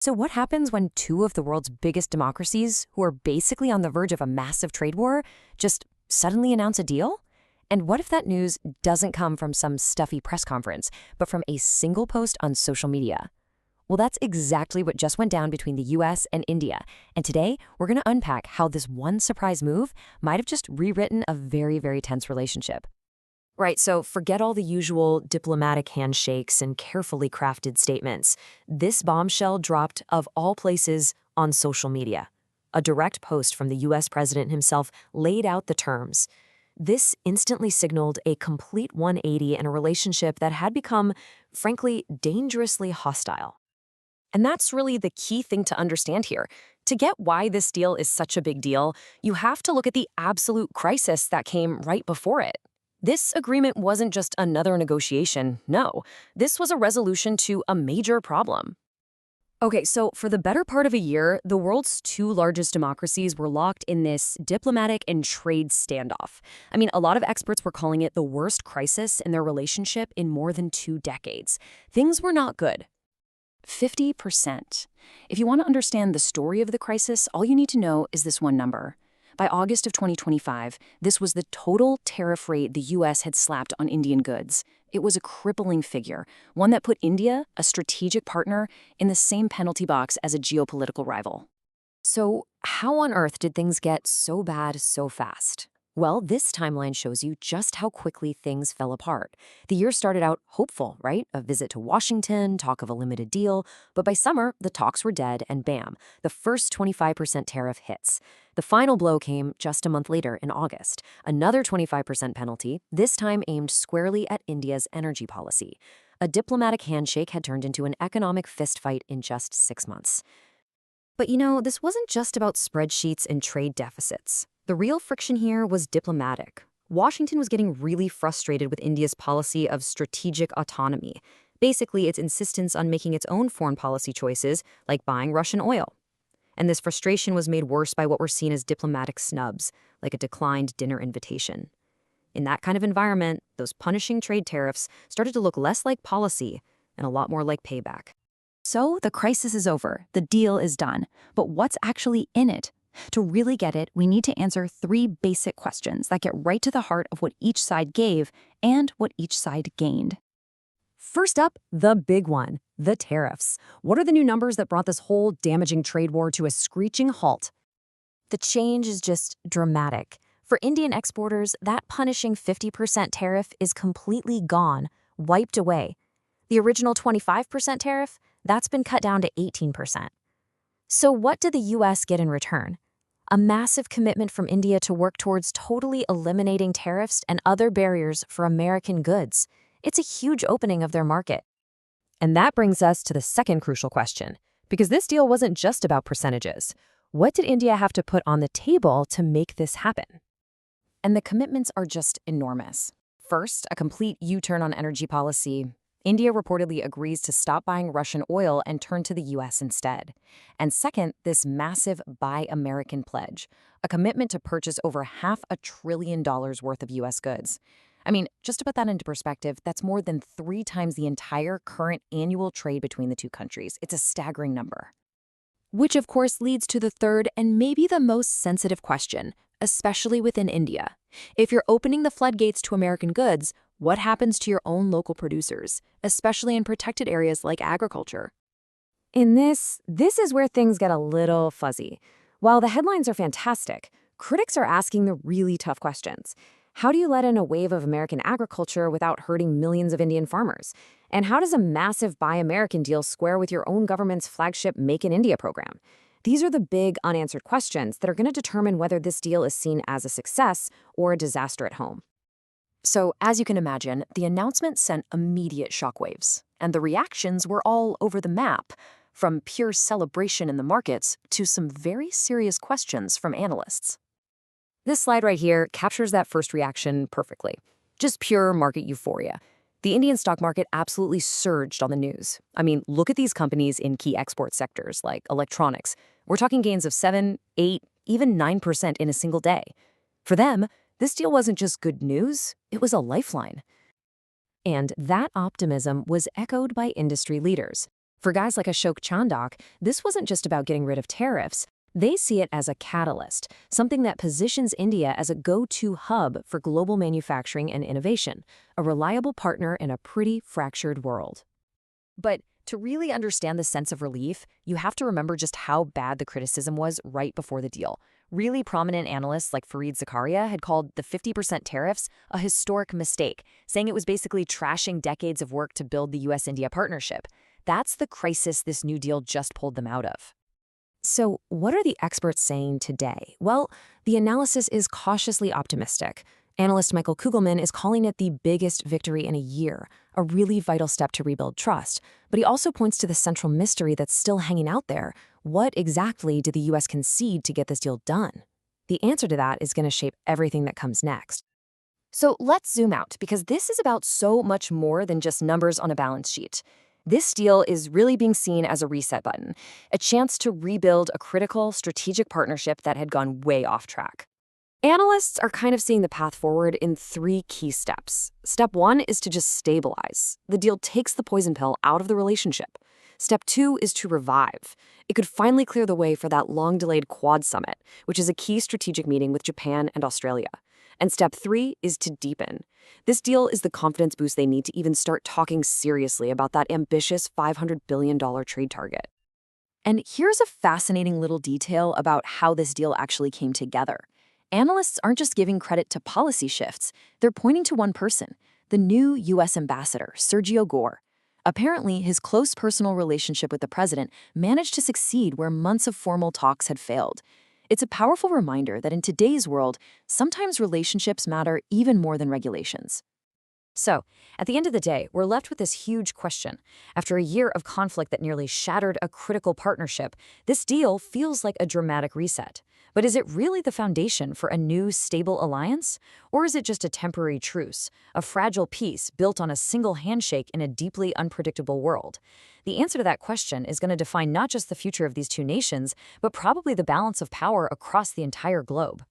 So what happens when two of the world's biggest democracies, who are basically on the verge of a massive trade war, just suddenly announce a deal? And what if that news doesn't come from some stuffy press conference, but from a single post on social media? Well, that's exactly what just went down between the US and India. And today, we're going to unpack how this one surprise move might have just rewritten a very, very tense relationship. Right, so forget all the usual diplomatic handshakes and carefully crafted statements. This bombshell dropped, of all places, on social media. A direct post from the US president himself laid out the terms. This instantly signaled a complete 180 in a relationship that had become, frankly, dangerously hostile. And that's really the key thing to understand here. To get why this deal is such a big deal, you have to look at the absolute crisis that came right before it. This agreement wasn't just another negotiation, no. This was a resolution to a major problem. Okay, so for the better part of a year, the world's two largest democracies were locked in this diplomatic and trade standoff. I mean, a lot of experts were calling it the worst crisis in their relationship in more than 2 decades. Things were not good. 50%. If you want to understand the story of the crisis, all you need to know is this one number. By August of 2025, this was the total tariff rate the U.S. had slapped on Indian goods. It was a crippling figure, one that put India, a strategic partner, in the same penalty box as a geopolitical rival. So, how on earth did things get so bad so fast? Well, this timeline shows you just how quickly things fell apart. The year started out hopeful, right? A visit to Washington, talk of a limited deal. But by summer, the talks were dead, and bam, the first 25% tariff hits. The final blow came just a month later in August. Another 25% penalty, this time aimed squarely at India's energy policy. A diplomatic handshake had turned into an economic fistfight in just 6 months. But this wasn't just about spreadsheets and trade deficits. The real friction here was diplomatic. Washington was getting really frustrated with India's policy of strategic autonomy, basically its insistence on making its own foreign policy choices, like buying Russian oil. And this frustration was made worse by what were seen as diplomatic snubs, like a declined dinner invitation. In that kind of environment, those punishing trade tariffs started to look less like policy and a lot more like payback. So the crisis is over, the deal is done, but what's actually in it? To really get it, we need to answer 3 basic questions that get right to the heart of what each side gave and what each side gained. First up, the big one, the tariffs. What are the new numbers that brought this whole damaging trade war to a screeching halt? The change is just dramatic. For Indian exporters, that punishing 50% tariff is completely gone, wiped away. The original 25% tariff, that's been cut down to 18%. So what did the U.S. get in return? A massive commitment from India to work towards totally eliminating tariffs and other barriers for American goods. It's a huge opening of their market. And that brings us to the second crucial question, because this deal wasn't just about percentages. What did India have to put on the table to make this happen? And the commitments are just enormous. First, a complete U-turn on energy policy. India reportedly agrees to stop buying Russian oil and turn to the U.S. instead. And second, this massive Buy American pledge, a commitment to purchase over $500 billion worth of U.S. goods. I mean, just to put that into perspective, that's more than 3 times the entire current annual trade between the two countries. It's a staggering number. Which, of course, leads to the third and maybe the most sensitive question, especially within India. If you're opening the floodgates to American goods, what happens to your own local producers, especially in protected areas like agriculture? In this is where things get a little fuzzy. While the headlines are fantastic, critics are asking the really tough questions. How do you let in a wave of American agriculture without hurting millions of Indian farmers? And how does a massive Buy American deal square with your own government's flagship Make in India program? These are the big unanswered questions that are going to determine whether this deal is seen as a success or a disaster at home. So, as you can imagine, the announcement sent immediate shockwaves, and the reactions were all over the map, from pure celebration in the markets to some very serious questions from analysts. This slide right here captures that first reaction perfectly. Just pure market euphoria. The Indian stock market absolutely surged on the news. I mean, look at these companies in key export sectors like electronics. We're talking gains of 7, 8, even 9% in a single day. For them, this deal wasn't just good news, it was a lifeline. And that optimism was echoed by industry leaders. For guys like Ashok Chandak, this wasn't just about getting rid of tariffs. They see it as a catalyst, something that positions India as a go-to hub for global manufacturing and innovation, a reliable partner in a pretty fractured world. But to really understand the sense of relief, you have to remember just how bad the criticism was right before the deal. Really prominent analysts like Fareed Zakaria had called the 50% tariffs a historic mistake, saying it was basically trashing decades of work to build the US-India partnership. That's the crisis this new deal just pulled them out of. So, what are the experts saying today? Well, the analysis is cautiously optimistic. Analyst Michael Kugelman is calling it the biggest victory in a year, a really vital step to rebuild trust. But he also points to the central mystery that's still hanging out there. What exactly did the U.S. concede to get this deal done? The answer to that is going to shape everything that comes next. So let's zoom out, because this is about so much more than just numbers on a balance sheet. This deal is really being seen as a reset button, a chance to rebuild a critical strategic partnership that had gone way off track. Analysts are kind of seeing the path forward in 3 key steps. Step 1 is to just stabilize. The deal takes the poison pill out of the relationship. Step 2 is to revive. It could finally clear the way for that long-delayed Quad Summit, which is a key strategic meeting with Japan and Australia. And step 3 is to deepen. This deal is the confidence boost they need to even start talking seriously about that ambitious $500 billion trade target. And here's a fascinating little detail about how this deal actually came together. Analysts aren't just giving credit to policy shifts, they're pointing to one person, the new U.S. ambassador, Sergio Gore. Apparently, his close personal relationship with the president managed to succeed where months of formal talks had failed. It's a powerful reminder that in today's world, sometimes relationships matter even more than regulations. So, at the end of the day, we're left with this huge question. After a year of conflict that nearly shattered a critical partnership, this deal feels like a dramatic reset. But is it really the foundation for a new, stable alliance? Or is it just a temporary truce, a fragile peace built on a single handshake in a deeply unpredictable world? The answer to that question is going to define not just the future of these two nations, but probably the balance of power across the entire globe.